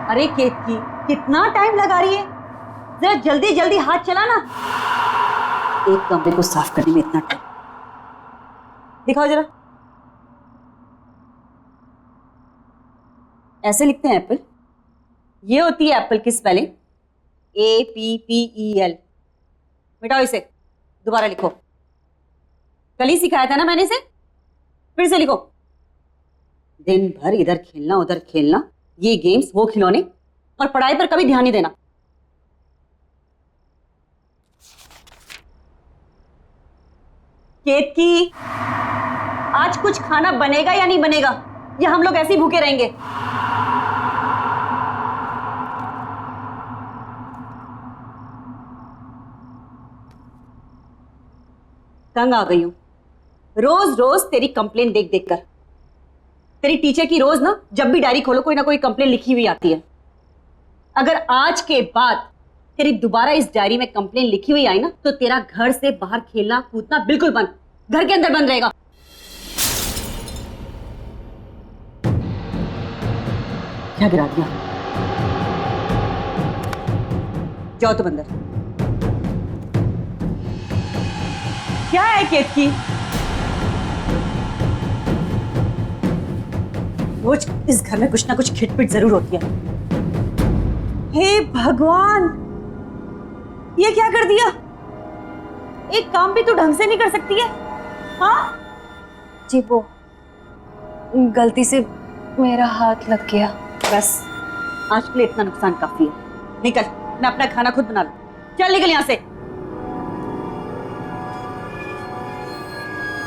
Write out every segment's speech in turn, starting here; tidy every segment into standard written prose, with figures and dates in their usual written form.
अरे केतकी, कितना टाइम लगा रही है? जरा जल्दी जल्दी हाथ चला ना। एक कमरे को साफ करने में इतना टाइम। दिखाओ जरा। ऐसे लिखते हैं एप्पल? ये होती है एप्पल की स्पेलिंग, APPEL। मिटाओ इसे, दोबारा लिखो। कल ही सिखाया था ना मैंने इसे, फिर से लिखो। दिन भर इधर खेलना उधर खेलना, ये गेम्स वो खिलौने, और पढ़ाई पर कभी ध्यान नहीं देना। केतकी, आज कुछ खाना बनेगा या नहीं बनेगा, या हम लोग ऐसे ही भूखे रहेंगे? तंग आ गई हूं रोज रोज तेरी कंप्लेन देख देख कर। तेरी टीचर की रोज ना, जब भी डायरी खोलो कोई ना कोई कंप्लेन लिखी हुई आती है। अगर आज के बाद तेरी दोबारा इस डायरी में कंप्लेन लिखी हुई आई ना, तो तेरा घर से बाहर खेलना कूदना बिल्कुल बंद, घर के अंदर बंद रहेगा। क्या गिरा दिया? जाओ तुम अंदर। क्या है केतकी? रोज इस घर में कुछ ना कुछ खिटपिट जरूर होती है। हे भगवान, ये क्या कर दिया? एक काम भी तो ढंग से नहीं कर सकती है। हाँ जी, वो गलती से मेरा हाथ लग गया। बस, आज के लिए इतना नुकसान काफी है। निकल, मैं अपना खाना खुद बना लूं। चल निकल यहां से,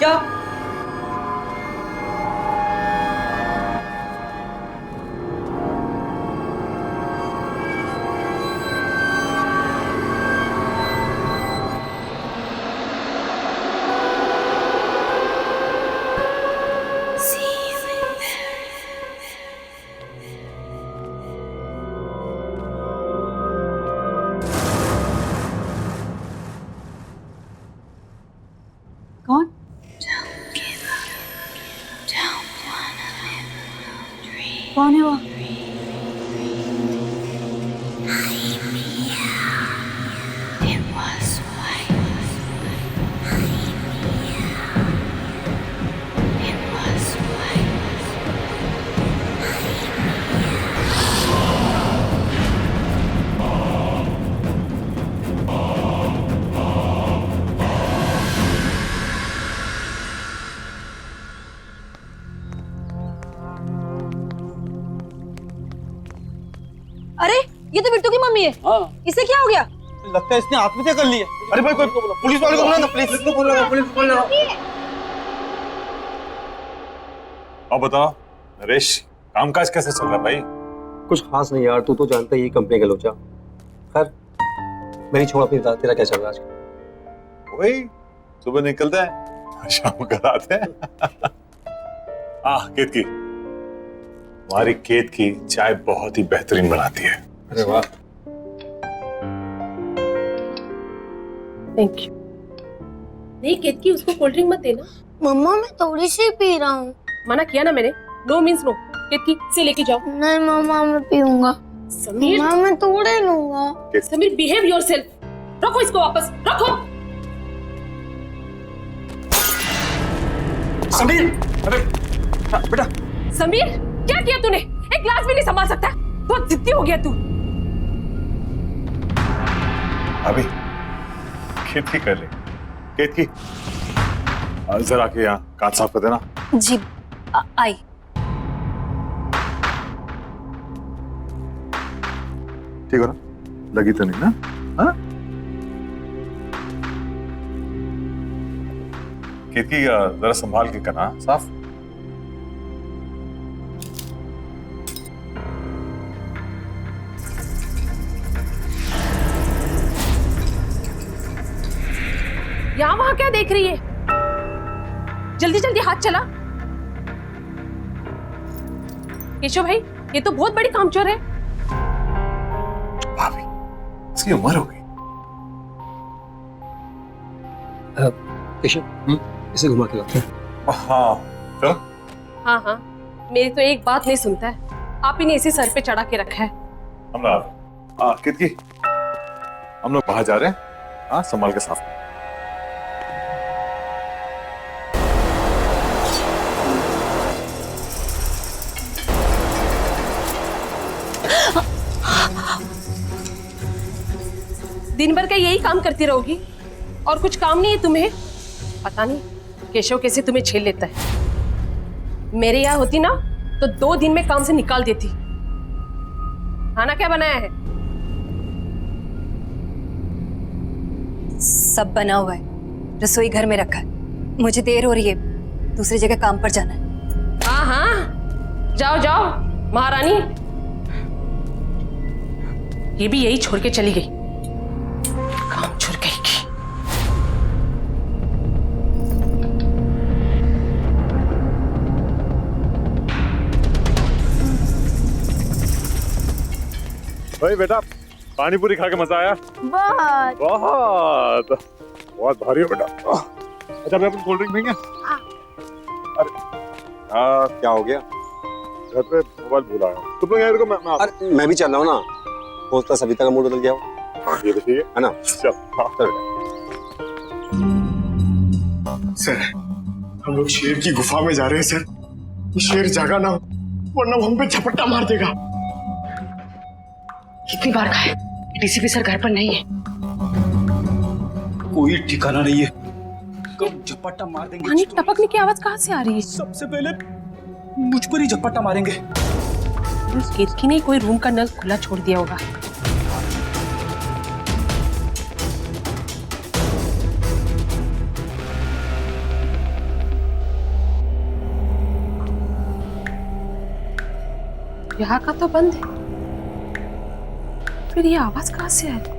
जाओ। कौन? कौन है वो? अरे, ये तो बिट्टू की मम्मी है। हाँ। इसे क्या हो गया? लगता है इसने आत्महत्या कर ली है। अरे भाई, कोई पुलिस वाले को बुला ना, पुलिस को बुला, पुलिस को बुला। अब बताओ नरेश, कामकाज कैसे चल रहा है भाई? कुछ खास नहीं यार, तू तो जानता ही कंपनी का लोचा। खैर, मेरी छोड़, अपनी बता, तेरा क्या चल रहा है आजकल? वही सुबह निकलते हैं, शाम को आते हैं। केतकी, हमारी केतकी चाय बहुत ही बेहतरीन बनाती है। अरे वाह, थैंक यू। नहीं केतकी, उसको कोल्ड ड्रिंक मत देना। मम्मा मैं थोड़ी सी पी रहा हूँ। मना किया ना मैंने, नो मीन्स नो। केतकी से लेके जाओ। नहीं मम्मा मैं पीऊंगा। समीर, मम्मा मैं थोड़े लूंगा। Sameer behave yourself. रखो इसको वापस, रखो। समीर, अरे बेटा। समीर, क्या किया तूने? एक ग्लास भी नहीं संभाल सकता? बहुत जिद्दी हो गया तू। अभी केतकी कर ले। केतकी, जरा के यहाँ कांच साफ कर देना। जी, आई। ठीक हो ना? लगी तो नहीं ना? हाँ? केतकी, जरा संभाल के करना साफ। यहाँ वहां क्या देख रही है? जल्दी जल्दी हाथ चला। केशव भाई, ये तो बहुत बड़ी कामचोर है। भाभी, इसकी उम्र हो गई। केशव, इसे घुमा के लाते हैं। हाँ चलो। हाँ हाँ, मेरी तो एक बात नहीं सुनता है। आप ही ने इसे सर पे चढ़ा के रखा है। हम लोग कितकी हम लोग बाहर जा रहे हैं। हाँ, संभाल के साफ। दिन भर का यही काम करती रहोगी और कुछ काम नहीं है तुम्हें? पता नहीं केशव कैसे तुम्हें झेल लेता है। मेरे यहाँ होती ना तो 2 दिन में काम से निकाल देती। खाना क्या बनाया है? सब बना हुआ है, रसोई घर में रखा है। मुझे देर हो रही है, दूसरी जगह काम पर जाना है। हाँ हाँ, जाओ जाओ महारानी। ये भी यही छोड़ के चली गई, काम छोड़ गई की। भाई बेटा, पानी पूरी खा के मजा आया? बहुत। बहुत बहुत भारी है बेटा। अच्छा, मैं अपन कोल्ड ड्रिंक पीएंगे? अरे क्या हो गया? घर पे मोबाइल भूल आया। तुम लोग यार को मैं अरे मैं भी चल रहा हूँ ना, होता सविता का मूड बदल गया हो। ये तो ठीक है ना? चल। हाँ चल सर, हम लोग शेर की गुफा में जा रहे हैं सर। ये शेर जागा ना हो, वरना वो हम पे झपट्टा मार देगा। कितनी बार कहा है, डीसीपी सर घर पर नहीं है। कोई ठिकाना नहीं है, कब झपट्टा मार देंगे। पानी टपकने की आवाज कहाँ से आ रही है? सबसे पहले मुझ पर ही झपट्टा मारेंगे। उस केतकी ने कोई रूम का नल खुला छोड़ दिया होगा। यहाँ का तो बंद है, फिर ये आवाज कहाँ से आ रही?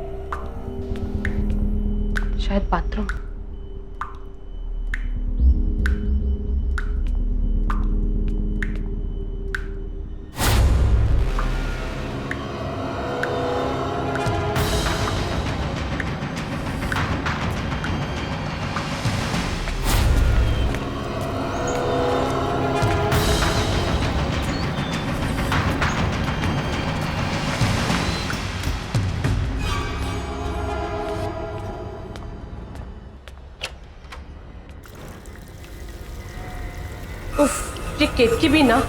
शायद बाथरूम। ये केतकी भी ना,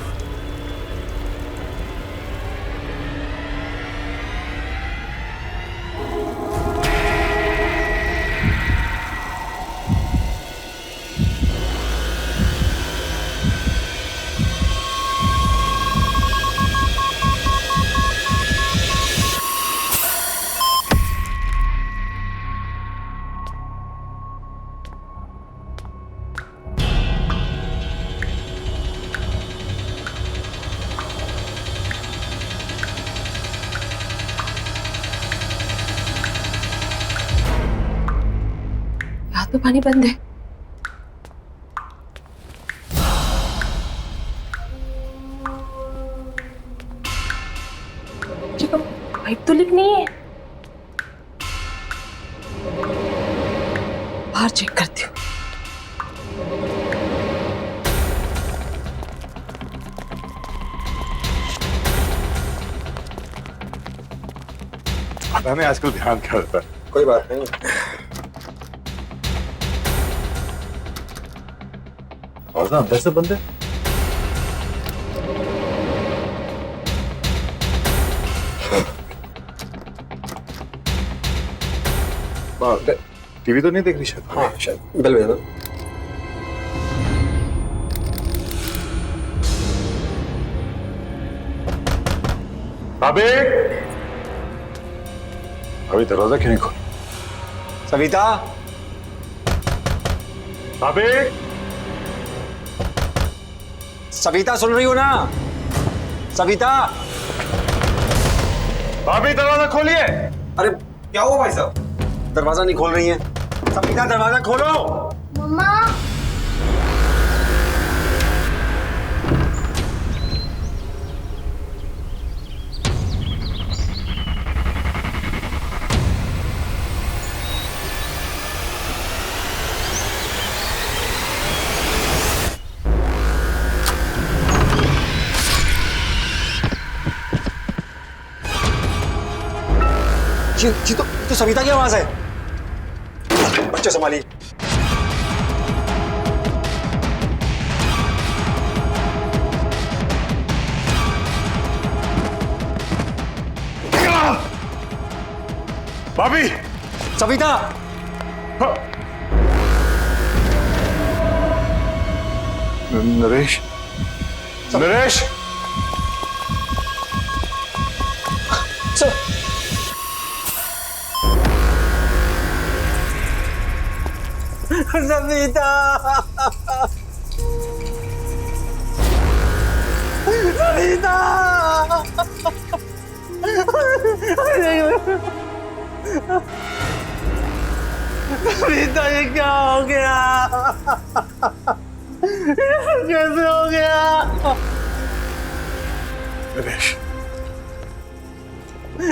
यहाँ तो पानी बंद है। पाइप तो लीक नहीं है। बाहर चेक करती हूँ। पता नहीं आजकल ध्यान क्या रहता है। कोई बात नहीं। और ना अंदर से बंद है। टीवी तो नहीं देख रही शायद। हाँ शायद बेल बजा। भाभी, अभी दरवाजा क्यों नहीं खोल? सविता, भाभी, सविता सुन रही हो ना? सविता, भाभी दरवाजा खोलिए। अरे क्या हुआ भाई साहब? दरवाजा नहीं खोल रही है। सविता दरवाजा खोलो। मम्मा। जी तो सविता की आवाज है। बच्चे संभालिए। भाभी। सविता। नरेश, नरेश। सविता। सविता। सविता ये क्या हो गया? कैसे हो गया? नरेश,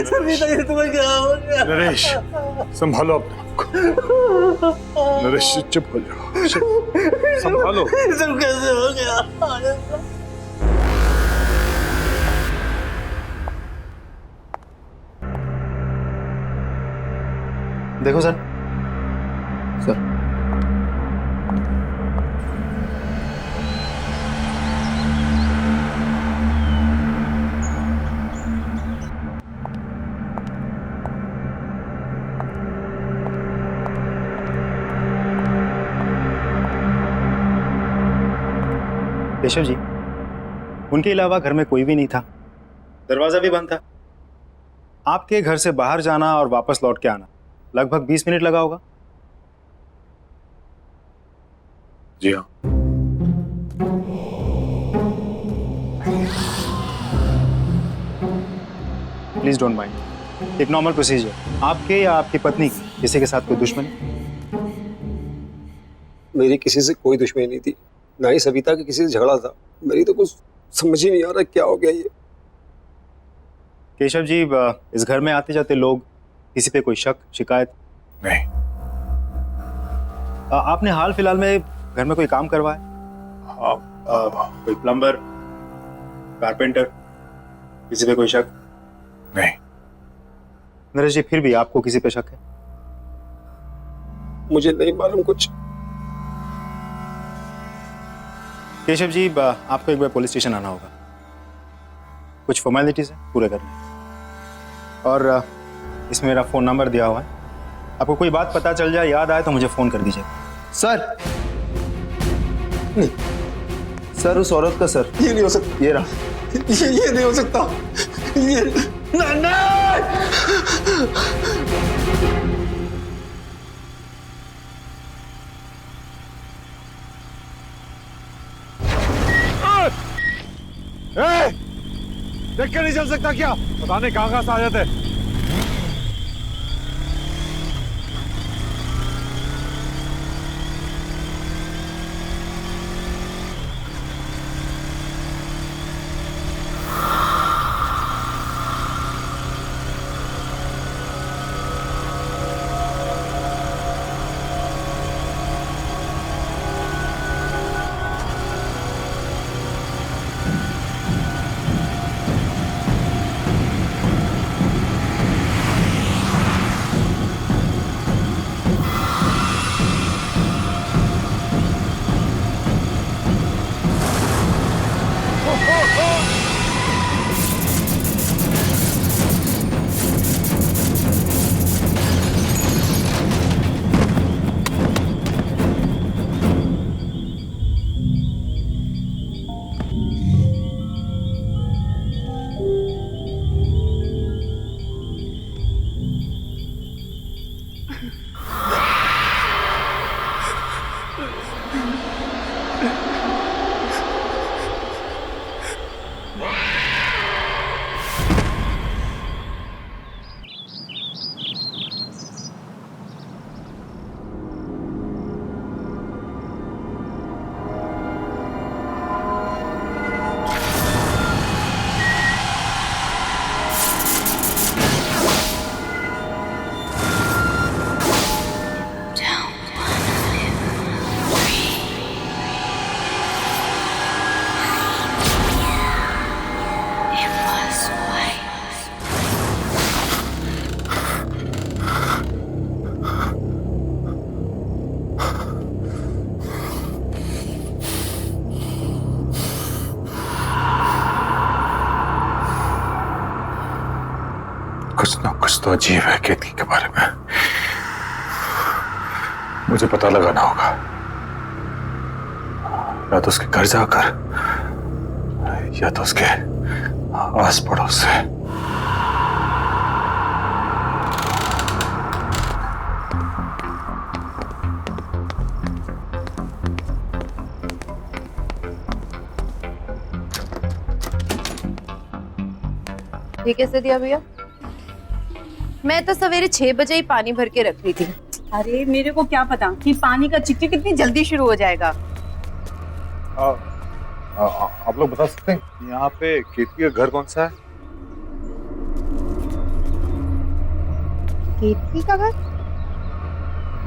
सविता ये तुम्हें क्या हो गया? नरेश, संभालो अपने आप को। नरेश चुप हो जाओ, संभालो। सब कैसे हो गया? देखो सर। सर केशव जी, उनके अलावा घर में कोई भी नहीं था, दरवाजा भी बंद था। आपके घर से बाहर जाना और वापस लौट के आना लगभग 20 मिनट लगा होगा। जी हाँ। प्लीज डोंट माइंड, एक नॉर्मल प्रोसीजर। आपके या आपकी पत्नी की किसी के साथ कोई दुश्मनी? मेरी किसी से कोई दुश्मनी नहीं थी, ना ही सविता के किसी से झगड़ा था। मेरी तो कुछ समझ ही नहीं आ रहा क्या हो गया ये। केशव जी, इस घर में आते जाते लोग, किसी पे कोई शक शिकायत? नहीं। आपने हाल फिलहाल में घर में कोई काम करवाया? कोई प्लम्बर, कारपेंटर, किसी पे कोई शक? नहीं। नरेश जी, फिर भी आपको किसी पे शक है? मुझे नहीं मालूम कुछ। केशव जी, आपको एक बार पुलिस स्टेशन आना होगा, कुछ फॉर्मेलिटीज है पूरे करने। और इसमें मेरा फ़ोन नंबर दिया हुआ है, आपको कोई बात पता चल जाए, याद आए तो मुझे फ़ोन कर दीजिए। सर नहीं, सर उस औरत का सर, ये नहीं हो सकता। ये रहा। ये नहीं हो सकता। ये देख कर नहीं चल सकता क्या? पता नहीं कहां से आ जाते। कुछ ना कुछ तो अजीब है केतकी के बारे में। मुझे पता लगाना होगा, या तो उसके घर जाकर या तो उसके आस पड़ोस से। ये कैसे दिया भैया? मैं तो सवेरे 6 बजे ही पानी भर के रख रही थी। अरे मेरे को क्या पता कि पानी का चिकचिक कितनी जल्दी शुरू हो जाएगा। आप लोग बता सकते हैं यहाँ पे केतकी का घर कौन सा है? केतकी का घर?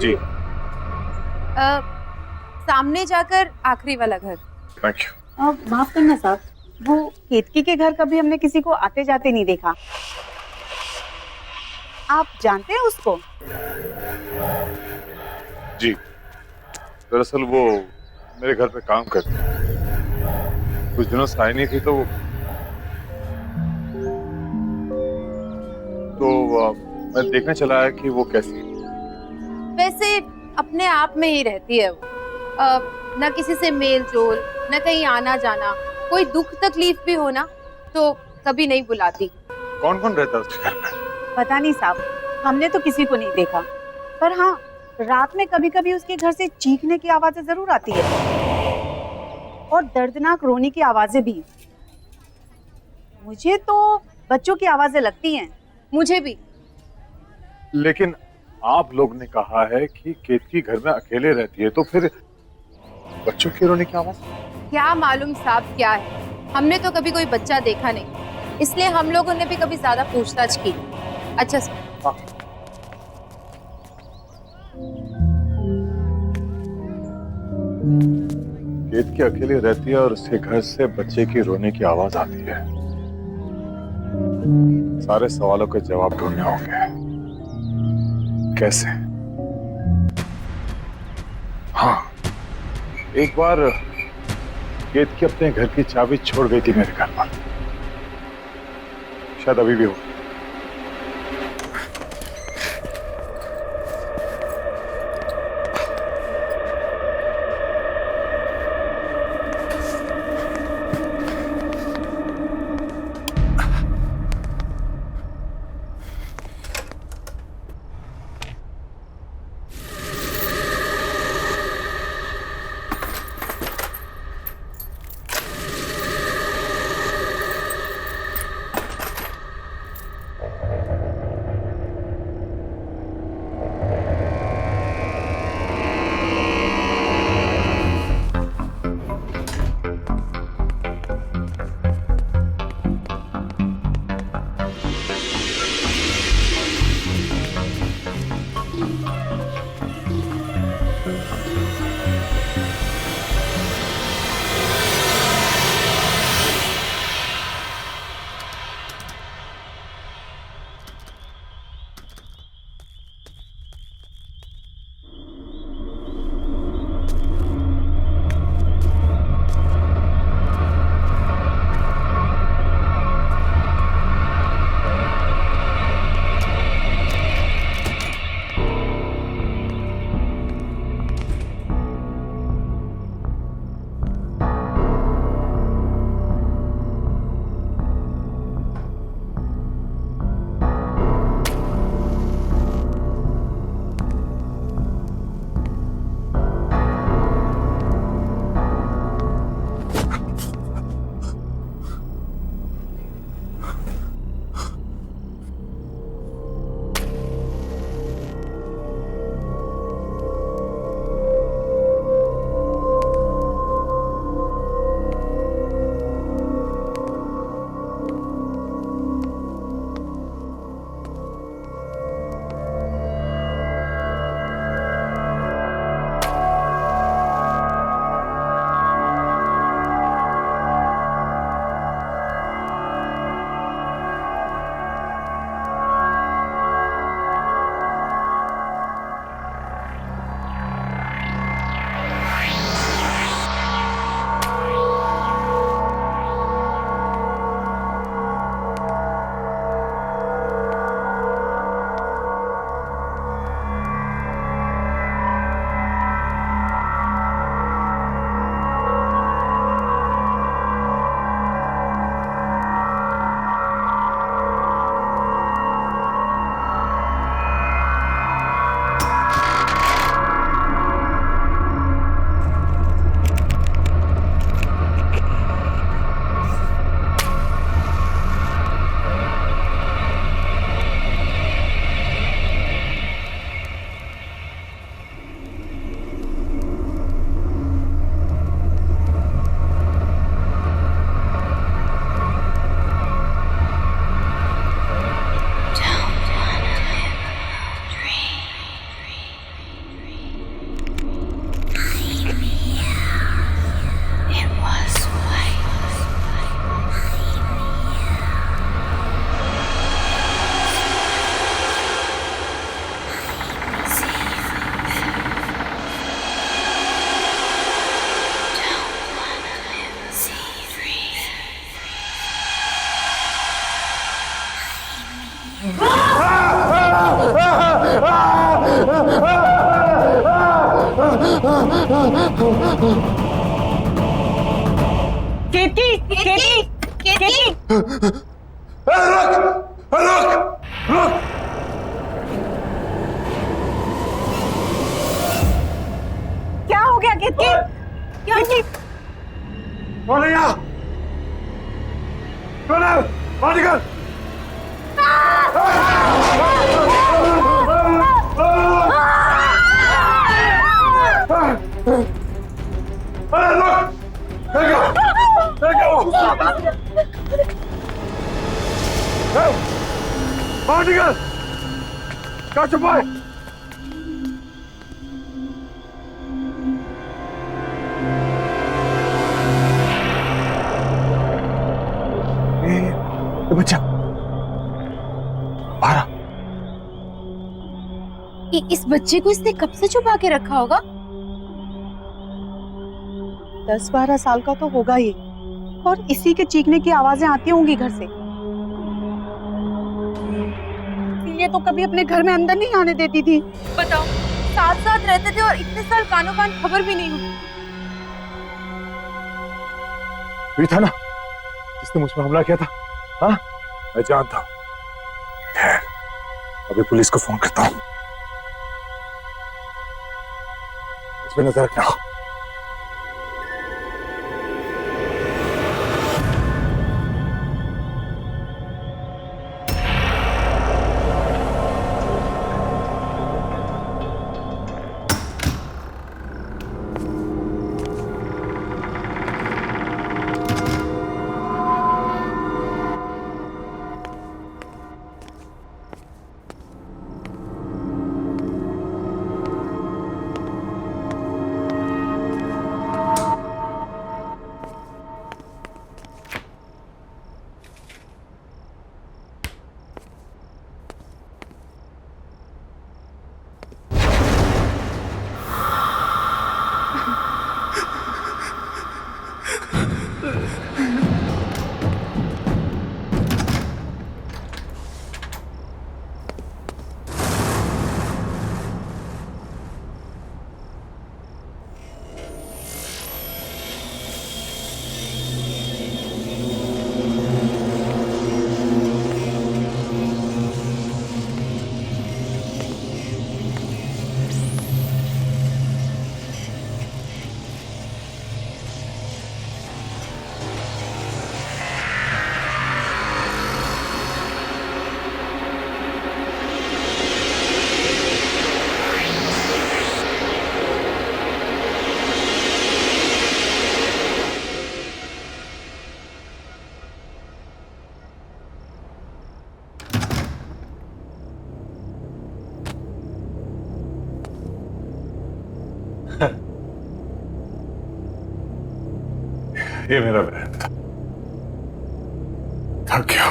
जी। सामने जाकर आखिरी वाला घर। Thank you. माफ करना साहब, वो केतकी के घर कभी हमने किसी को आते जाते नहीं देखा। आप जानते हैं उसको? जी, दरअसल वो मेरे घर पे काम करती है। कुछ दिनों से आई नहीं थी तो मैं देखने चला आया कि वो कैसी है। वैसे अपने आप में ही रहती है वो। न किसी से मेल जोल, न कहीं आना जाना। कोई दुख तकलीफ भी हो ना तो कभी नहीं बुलाती। कौन कौन रहता है उसके घर पे? पता नहीं साहब, हमने तो किसी को नहीं देखा, पर हाँ रात में कभी कभी उसके घर से चीखने की आवाजें जरूर आती है और दर्दनाक रोने की आवाजें भी। मुझे तो बच्चों की आवाजें लगती हैं। मुझे भी। लेकिन आप लोग ने कहा है कि केतकी घर में अकेले रहती है, तो फिर बच्चों की रोने की आवाज? क्या मालूम साहब क्या है, हमने तो कभी कोई बच्चा देखा नहीं, इसलिए हम लोगों ने भी कभी ज्यादा पूछताछ की। अच्छा सर। हाँ। केतकी अकेले रहती है और उसके घर से बच्चे की रोने की आवाज आती है। सारे सवालों के जवाब ढूंढने होंगे। कैसे? हाँ, एक बार केतकी अपने घर की चाबी छोड़ गई थी मेरे घर पर, शायद अभी भी हो। केतकी केतकी केतकी क्या हो गया केतकी? क्या कौन है यहाँ? कौन है? बाहर निकल! अरे रुक! बाहर निकल! क्या छुपा है? ये बच्चा बाहर आ। इस बच्चे को इसने कब से छुपा के रखा होगा? 10-12 साल का तो होगा ये, और इसी के चीखने की आवाजें आती होंगी घर से। ये तो कभी अपने घर में अंदर नहीं आने देती थी। बताओ, साथ साथ रहते थे और इतने साल कानों कान खबर भी नहीं हुई। ये था ना जिसने मुझ पर हमला किया था? हाँ, मैं जानता हूँ। खैर, अभी पुलिस को फोन करता हूँ। इस पे नजर रखना। ये मेरा बहन था। थक गया,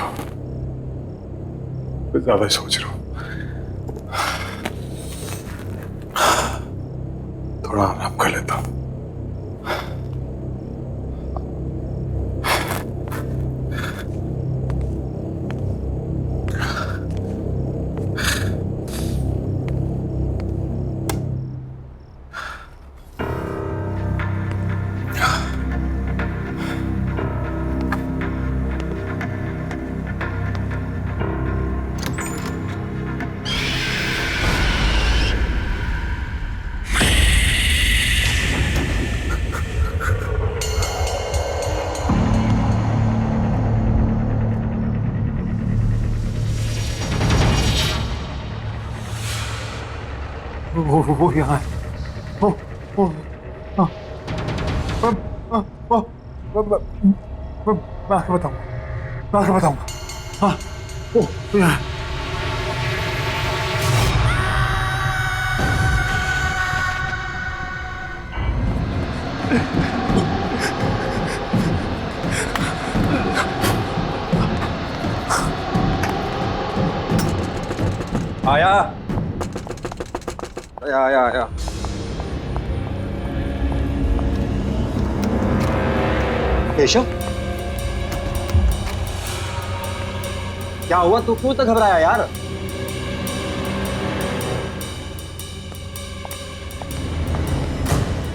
मैं ज्यादा ही सोच रहा हूं। थोड़ा आराम कर लेता हूं। वो यहाँ है। मैं आके बताऊंगा। हाँ, वो यहाँ है। आया आया आया आया। केशव, क्या हुआ? तू क्यों तक घबराया यार?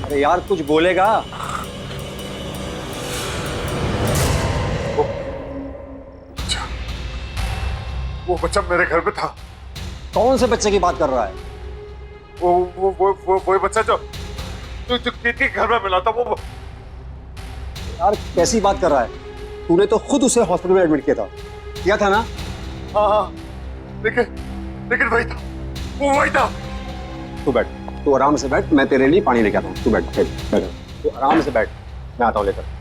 अरे यार कुछ बोलेगा। वो बच्चा मेरे घर पे था। कौन से बच्चे की बात कर रहा है? वो बच्चा जो के घर में मिला था वो। यार कैसी बात कर रहा है? तूने तो खुद उसे हॉस्पिटल में एडमिट किया था ना? हाँ लेकिन वही था, वो वही था। तू बैठ, तू आराम से बैठ, मैं तेरे लिए पानी लेके आता हूँ। तू बैठ, तू आराम से बैठ, मैं आता हूँ लेकर।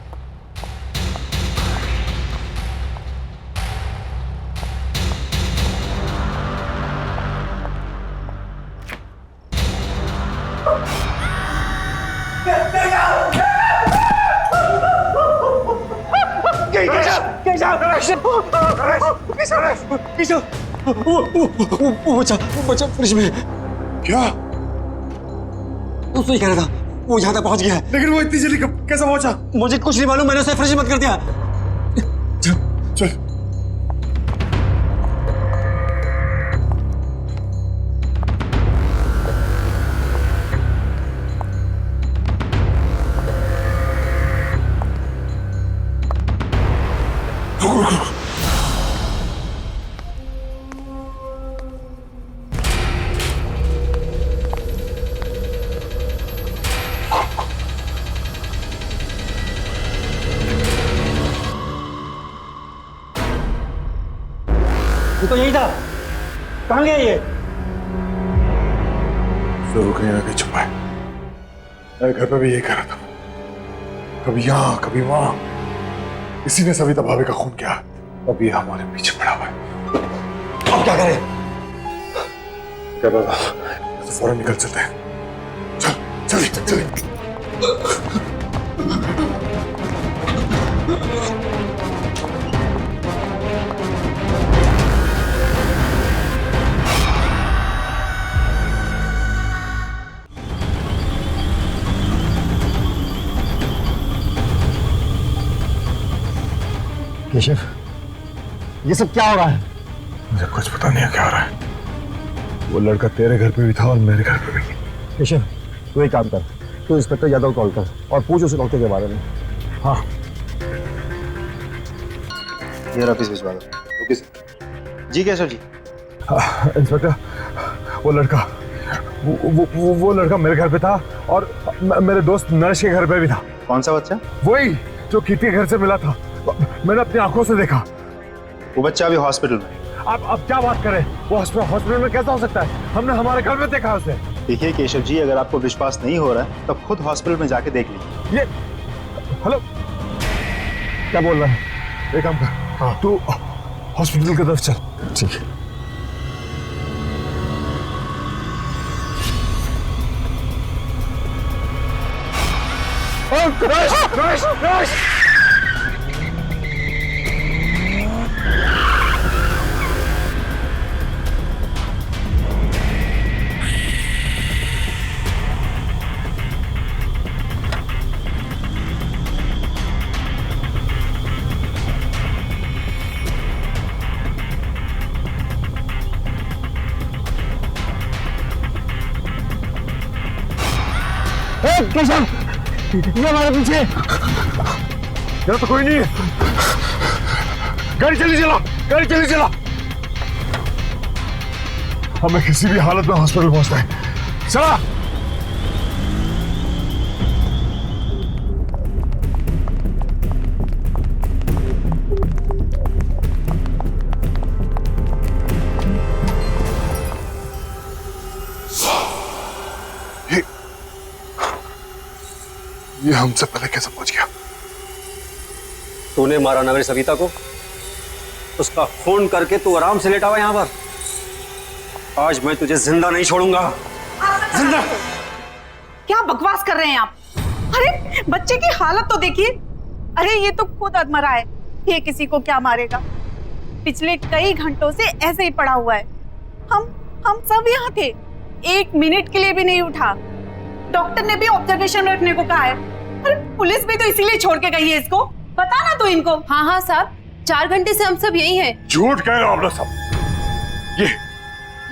वो बच्चा फ्रिज में। क्या? तू तो ही कह रहा था वो यहाँ तक पहुँच गया है। लेकिन वो इतनी जल्दी कैसे पहुंचा? मुझे कुछ नहीं मालूम, मैंने उसे फ्रिज में बंद कर दिया। चल तू तो यही था, कहाँ गया ये? जरूर कहीं ना कहीं छुपा है। मेरे घर पे भी यही करा था, कभी यहाँ कभी वहां। इसी ने सविता भाभी का खून किया, अभी हमारे पीछे पड़ा हुआ है। अब क्या करें? क्या पता, तो फौरन निकल चलते हैं। चल। केशव, ये सब क्या हो रहा है? मुझे कुछ पता नहीं है क्या हो रहा है। वो लड़का तेरे घर पे भी था और मेरे घर पे भी। केशव, तू एक काम कर, तू इंस्पेक्टर यादव कॉल कर और पूछ उसे डॉक्टर के बारे में। हाँ, ये ऑफिस भिजवा दो। Okay sir. जी केशव जी। इंस्पेक्टर, वो लड़का वो लड़का मेरे घर पे था और मेरे दोस्त नरेश के घर पे भी था। कौन सा बच्चा? वही जो कीर्ति के घर से मिला था, मैंने अपनी आंखों से देखा। वो बच्चा अभी हॉस्पिटल में। अब क्या बात करें? वो हॉस्पिटल में कैसा हो सकता है? हमने हमारे घर में देखा उसे। देखिए केशव जी, अगर आपको विश्वास नहीं हो रहा है तब खुद हॉस्पिटल में जाके देख लीजिए। ये हेलो, क्या बोल रहा है? एक काम कर, हाँ तू हॉस्पिटल की तरफ चल। ठीक है। रश! केशव, ये हमारे पीछे। यहाँ तो कोई नहीं है। गाड़ी चली चला। हमें किसी भी हालत में हॉस्पिटल पहुंचना है। चला। ये हमसे पहले कैसे पहुंच गया? तूने मारा ना मेरी सविता को, उसका खून करके तू आराम से लेटा हुआ यहाँ पर। आज मैं तुझे जिंदा नहीं छोड़ूंगा। जिंदा। क्या बकवास कर रहे हैं आप? अरे बच्चे की हालत तो देखिए। अरे ये तो खुद अधमरा है, ये किसी को क्या मारेगा? पिछले कई घंटों से ऐसे ही पड़ा हुआ है। हम सब यहाँ थे, 1 मिनट के लिए भी नहीं उठा। डॉक्टर ने भी ऑब्जर्वेशन में रखने को कहा है। अरे पुलिस भी तो इसीलिए छोड़ के गई है इसको। बता ना तू इनको। हाँ साहब, 4 घंटे से हम सब यही हैं। झूठ कह रहे हो आप लोग सब। ये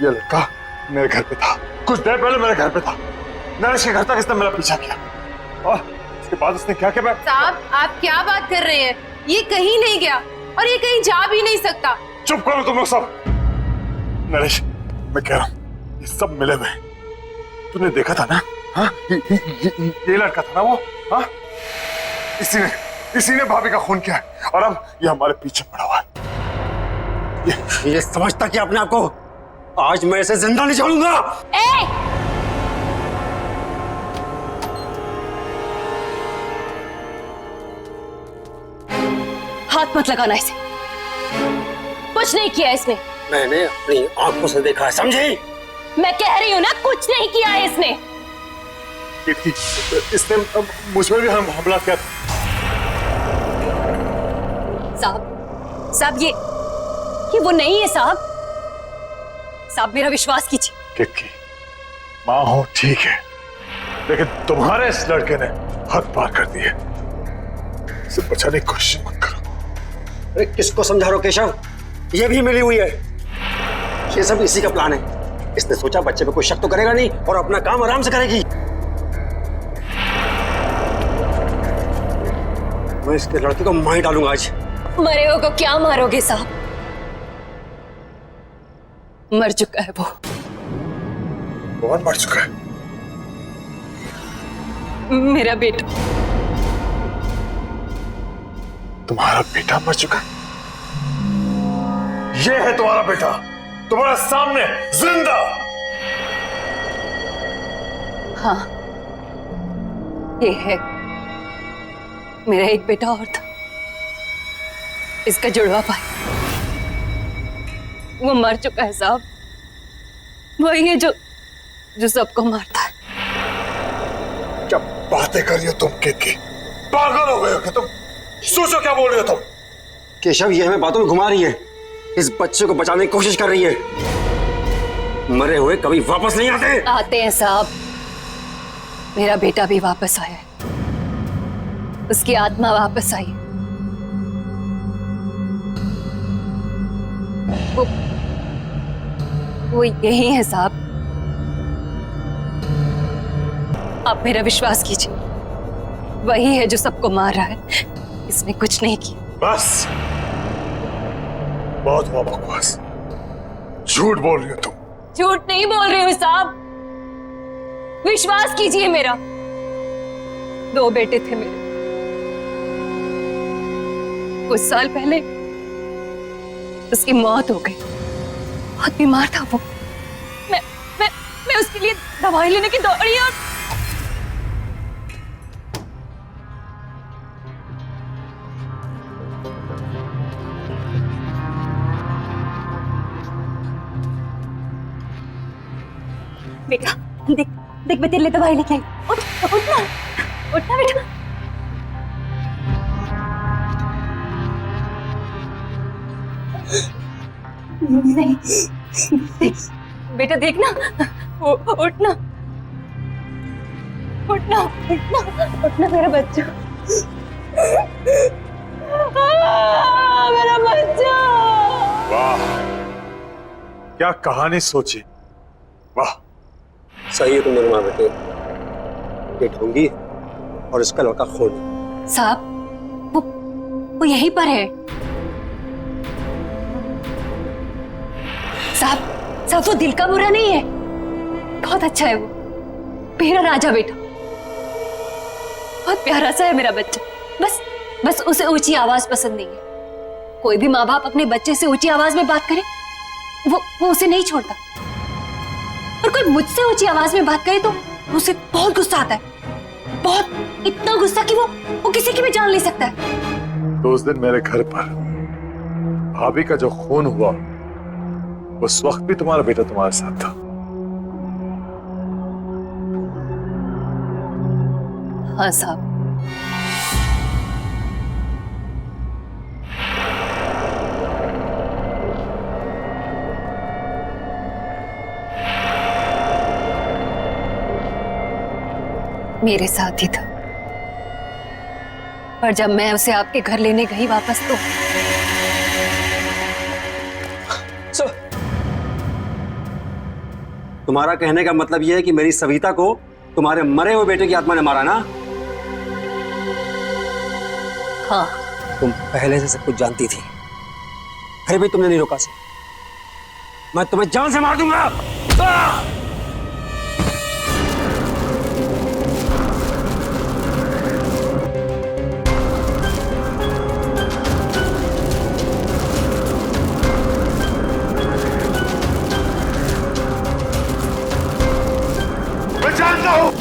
लड़का मेरे घर पे था, कुछ देर पहले मेरे घर पे था। नरेश के घर तक इसने मेरा पीछा किया और उसके बाद उसने क्या किया? साहब आप क्या बात कर रहे हैं? ये कहीं नहीं गया और ये कहीं जा भी नहीं सकता। चुप करो तुम लोग सब। नरेश, मैं कह रहा हूँ ये सब मिले हुए। तूने देखा था ना? हाँ, ये लड़का था ना वो? हाँ, इसी ने भाभी का खून किया है और अब ये हमारे पीछे पड़ा हुआ है। ये समझता कि अपने आप को आज मैं इसे जिंदा नहीं छोड़ूंगा। हाथ मत लगाना इसे, कुछ नहीं किया इसने। मैंने अपनी आंखों से देखा है, समझी? मैं कह रही हूँ ना, कुछ नहीं किया है इसने। इसने मुझ पर भी हमला किया था। साहब ये वो नहीं है साहब। साहब मेरा विश्वास कीजिए। कितकी माँ हो ठीक है, लेकिन तुम्हारे इस लड़के ने हद पार कर दी है। इसे बचाने की कोशिश मत करो। अरे किसको समझा रहे हो केशव? ये भी मिली हुई है। ये सब इसी का प्लान है। इसने सोचा बच्चे पे कोई शक तो करेगा नहीं और अपना काम आराम से करेगी। मैं इसके लड़के को मार डालूंगा आज। मरे हो को क्या मारोगे साहब? मर चुका है वो। कौन मर चुका है? मेरा बेटा। तुम्हारा बेटा मर चुका है? ये है तुम्हारा बेटा, तुम्हारे सामने जिंदा। हाँ, ये है। मेरा एक बेटा और था, इसका जुड़वा भाई। वो मर चुका है साहब। वही है जो सबको मारता है। क्या बातें कर रही हो तुम कितकी? पागल हो गए हो क्या तुम? सोचो क्या बोल रही हो तुम? केशव ये हमें बातों में घुमा रही है। इस बच्चे को बचाने की कोशिश कर रही है। मरे हुए कभी वापस नहीं आते हैं साहब। मेरा बेटा भी वापस आया है, उसकी आत्मा वापस आई। वो यही है साहब। आप मेरा विश्वास कीजिए, वही है जो सबको मार रहा है। इसने कुछ नहीं किया। बस बहुत हुआ बकवास। झूठ बोल रही हो तुम। झूठ नहीं बोल रही हूँ साहब, विश्वास कीजिए मेरा। 2 बेटे थे मेरे। कुछ साल पहले उसकी मौत हो गई। बहुत बीमार था वो। मैं उसके लिए दवाई लेने की दौड़ी और बेटा देख देख, मैं तेरे लिए दवाई लेके आई। उठना उठना बेटा। नहीं देख बेटा, देखना। उठना उठना उठना उठना मेरा बच्चा। मेरा बच्चा। वाह, क्या कहानी सोची। वाह, सही है तुम दोनों मां बेटे। ये ढोंगी और इसका लड़का खून। साहब वो यहीं पर है। साहब वो दिल का बुरा नहीं है, बहुत अच्छा है वो। मेरा राजा बेटा, बहुत प्यारा सा है मेरा बच्चा। बस उसे ऊंची आवाज पसंद नहीं है। कोई भी माँ बाप अपने बच्चे से ऊंची आवाज में बात करे वो उसे नहीं छोड़ता, और कोई मुझसे ऊंची आवाज में बात करे तो उसे बहुत गुस्सा आता है। बहुत, इतना गुस्सा कि वो किसी की भी जान ले सकता है। तो उस दिन मेरे घर पर भाभी का जो खून हुआ, उस वक्त भी तुम्हारा बेटा तुम्हारे साथ था। हाँ साहब। मेरे साथ ही था, पर जब मैं उसे आपके घर लेने गई वापस तो तुम्हारा कहने का मतलब यह है कि मेरी सविता को तुम्हारे मरे हुए बेटे की आत्मा ने मारा ना? हाँ। तुम पहले से सब कुछ जानती थी, फिर भी तुमने नहीं रोका से। मैं तुम्हें जान से मार दूंगा। मैं जानता हूं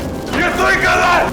ये तू ही कर रहा है।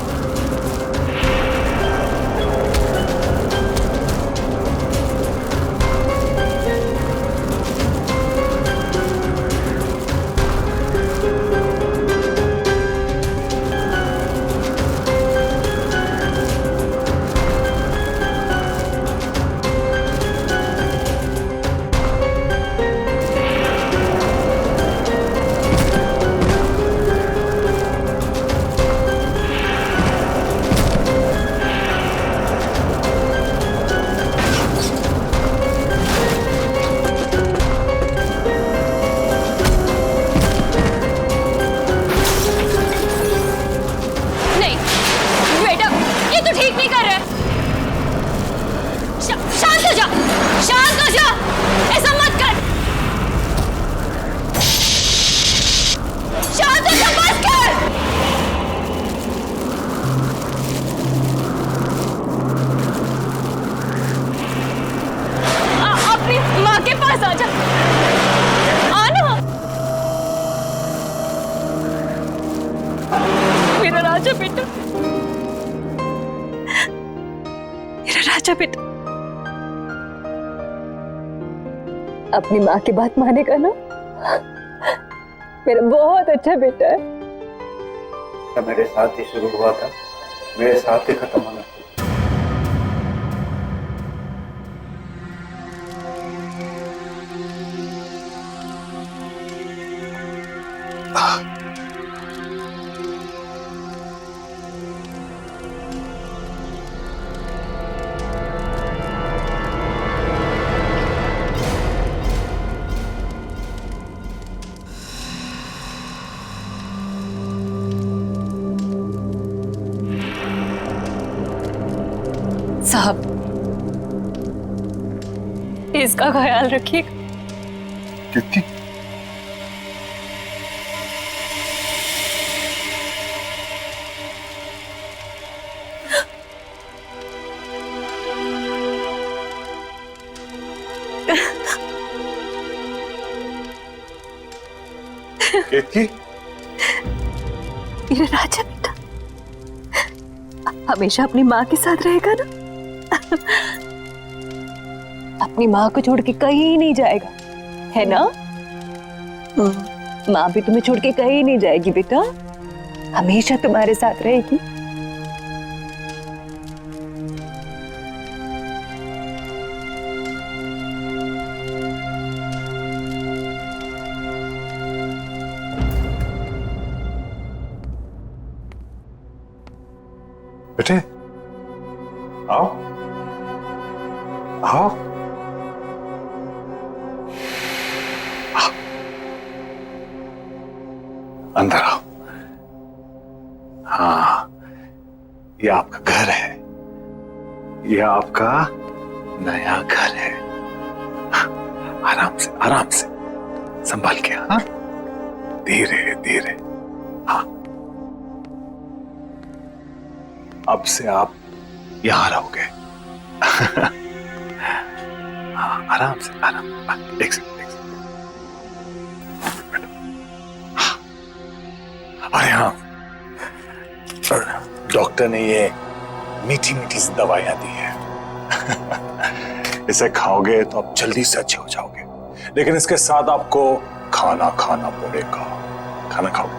नहीं बेटा, ये तो ठीक नहीं कर रहे। शांत हो जा, शांत हो जा, ऐसा मत कर। शांत हो जा, बस कर। अपनी माँ के पास आ जा, आना। मेरा राजा बेटा, मेरा राजा बेटा, अपनी माँ की बात मानेगा ना? मेरा बहुत अच्छा बेटा है। मेरे साथ ही शुरू हुआ था, मेरे साथ ही खत्म होना। साहब, इसका ख्याल रखिएगा। कितनी केतकी? मेरा राजा बेटा हमेशा अपनी माँ के साथ रहेगा ना? अपनी माँ को छोड़ के कहीं नहीं जाएगा, है ना? माँ भी तुम्हें छोड़ के कहीं नहीं जाएगी बेटा, हमेशा तुम्हारे साथ रहेगी। बेटे आओ आओ। अंदर आओ। हाँ, ये आपका घर है, ये आपका नया घर है। आराम से संभाल के। हाँ, धीरे धीरे। हाँ, अब से आप यहां रहोगे। हाँ, आराम से एक सेकंड। अरे हाँ, डॉक्टर ने ये मीठी मीठी सी दवाइयां दी है। इसे खाओगे तो आप जल्दी से अच्छे हो जाओगे, लेकिन इसके साथ आपको खाना खाना पड़ेगा। खाना खाओगे?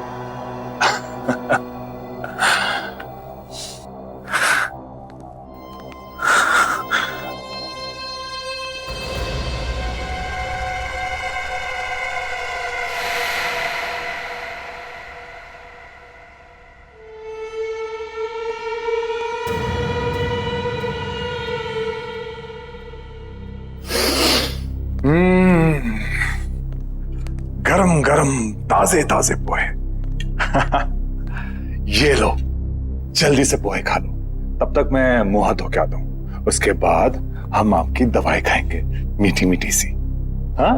गरम गरम ताजे ताजे पोहे। ये लो, जल्दी से पोहे खा लो, तब तक मैं मुंह हाथ धो के आता हूं। उसके बाद हम आपकी दवाई खाएंगे, मीठी मीठी सी। हाँ